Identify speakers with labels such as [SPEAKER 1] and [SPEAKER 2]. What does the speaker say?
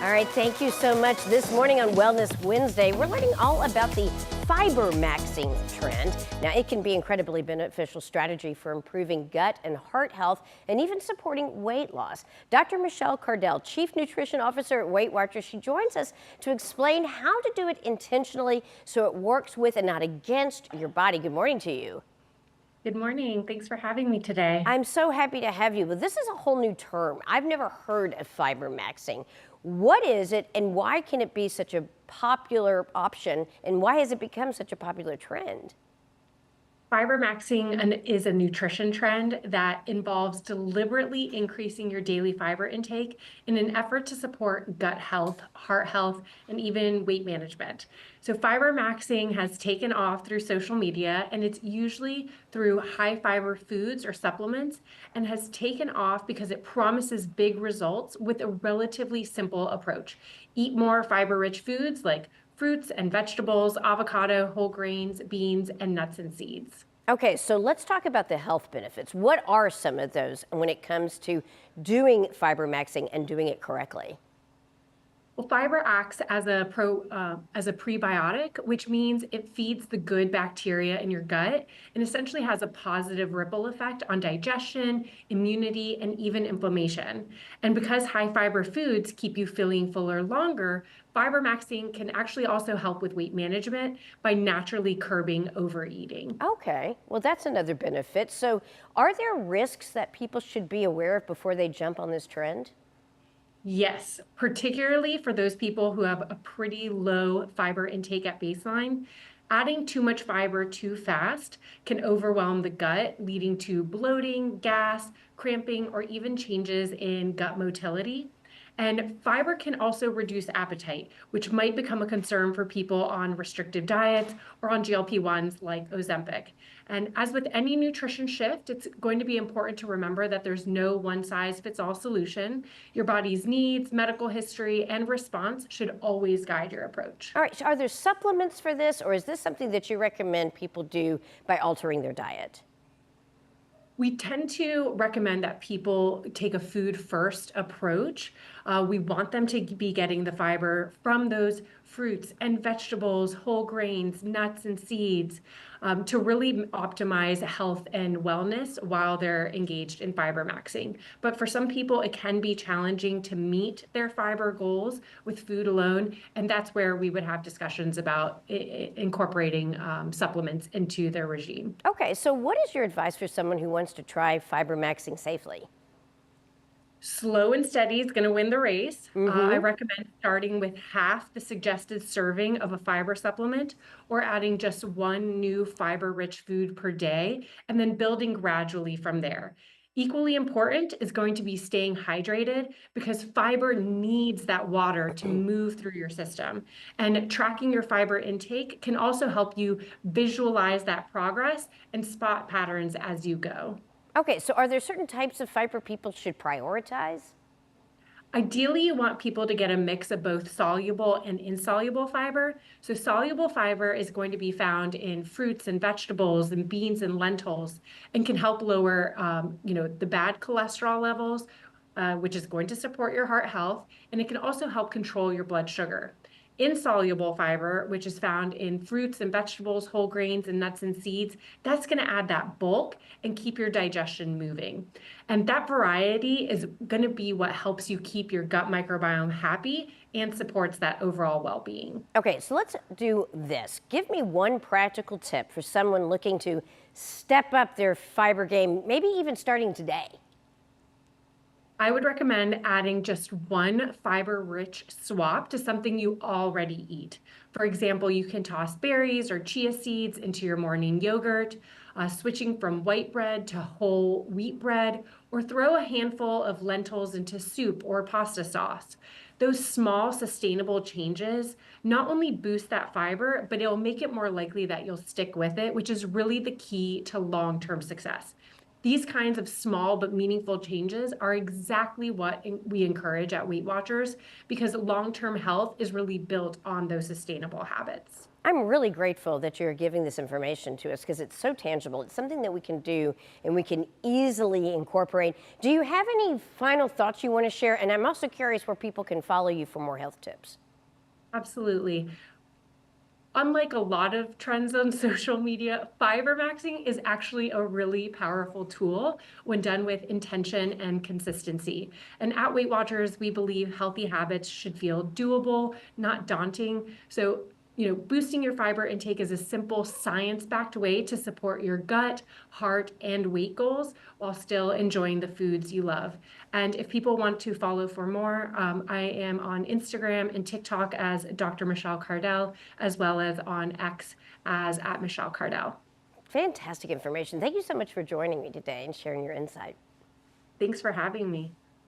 [SPEAKER 1] All right, thank you so much. This morning on Wellness Wednesday, we're learning all about the Fibermaxxing trend. Now, it can be incredibly beneficial strategy for improving gut and heart health and even supporting weight loss. Dr. Michelle Cardel, Chief Nutrition Officer at Weight Watchers, she joins us to explain how to do it intentionally so it works with and not against your body. Good morning to you.
[SPEAKER 2] Good morning. Thanks for having me today.
[SPEAKER 1] I'm so happy to have you. But this is a whole new term. I've never heard of fibermaxing. What is it and why can it be such a popular option and why has it become such a popular trend?
[SPEAKER 2] Fibermaxing is a nutrition trend that involves deliberately increasing your daily fiber intake in an effort to support gut health, heart health, and even weight management. So fibermaxing has taken off through social media, and it's usually through high fiber foods or supplements, and has taken off because it promises big results with a relatively simple approach. Eat more fiber-rich foods like fruits and vegetables, avocado, whole grains, beans, and nuts and seeds.
[SPEAKER 1] Okay, so let's talk about the health benefits. What are some of those when it comes to doing fibermaxing and doing it correctly?
[SPEAKER 2] Well, fiber acts as a prebiotic, which means it feeds the good bacteria in your gut and essentially has a positive ripple effect on digestion, immunity, and even inflammation. And because high fiber foods keep you feeling fuller longer, fiber maxing can actually also help with weight management by naturally curbing overeating.
[SPEAKER 1] Okay, well, that's another benefit. So, are there risks that people should be aware of before they jump on this trend?
[SPEAKER 2] Yes, particularly for those people who have a pretty low fiber intake at baseline. Adding too much fiber too fast can overwhelm the gut, leading to bloating, gas, cramping, or even changes in gut motility. And fiber can also reduce appetite, which might become a concern for people on restrictive diets or on GLP-1s like Ozempic. And as with any nutrition shift, it's going to be important to remember that there's no one size fits all solution. Your body's needs, medical history, and response should always guide your approach.
[SPEAKER 1] All right, so are there supplements for this, or is this something that you recommend people do by altering their diet?
[SPEAKER 2] We tend to recommend that people take a food first approach. We want them to be getting the fiber from those fruits and vegetables, whole grains, nuts, and seeds to really optimize health and wellness while they're engaged in fiber maxing. But for some people, it can be challenging to meet their fiber goals with food alone. And that's where we would have discussions about incorporating supplements into their regime.
[SPEAKER 1] Okay, so what is your advice for someone who wants to try fiber maxing safely?
[SPEAKER 2] Slow and steady is going to win the race. I
[SPEAKER 1] Mm-hmm.
[SPEAKER 2] recommend starting with half the suggested serving of a fiber supplement or adding just one new fiber-rich food per day and then building gradually from there. Equally important is going to be staying hydrated because fiber needs that water to move through your system. And tracking your fiber intake can also help you visualize that progress and spot patterns as you go.
[SPEAKER 1] Okay, so are there certain types of fiber people should prioritize?
[SPEAKER 2] Ideally, you want people to get a mix of both soluble and insoluble fiber. So soluble fiber is going to be found in fruits and vegetables and beans and lentils and can help lower, the bad cholesterol levels, which is going to support your heart health. And it can also help control your blood sugar. Insoluble fiber, which is found in fruits and vegetables, whole grains, and nuts and seeds, that's going to add that bulk and keep your digestion moving. And that variety is going to be what helps you keep your gut microbiome happy and supports that overall well-being.
[SPEAKER 1] Okay, so let's do this. Give me one practical tip for someone looking to step up their fiber game, maybe even starting today.
[SPEAKER 2] I would recommend adding just one fiber-rich swap to something you already eat. For example, you can toss berries or chia seeds into your morning yogurt, switching from white bread to whole wheat bread, or throw a handful of lentils into soup or pasta sauce. Those small, sustainable changes not only boost that fiber, but it'll make it more likely that you'll stick with it, which is really the key to long-term success. These kinds of small but meaningful changes are exactly what we encourage at Weight Watchers because long-term health is really built on those sustainable habits.
[SPEAKER 1] I'm really grateful that you're giving this information to us because it's so tangible. It's something that we can do and we can easily incorporate. Do you have any final thoughts you want to share? And I'm also curious where people can follow you for more health tips.
[SPEAKER 2] Absolutely. Unlike a lot of trends on social media, fibermaxing is actually a really powerful tool when done with intention and consistency. And at Weight Watchers, we believe healthy habits should feel doable, not daunting. So, boosting your fiber intake is a simple science-backed way to support your gut, heart, and weight goals while still enjoying the foods you love. And if people want to follow for more, I am on Instagram and TikTok as Dr. Michelle Cardel, as well as on X as at Michelle Cardel.
[SPEAKER 1] Fantastic information. Thank you so much for joining me today and sharing your insight.
[SPEAKER 2] Thanks for having me.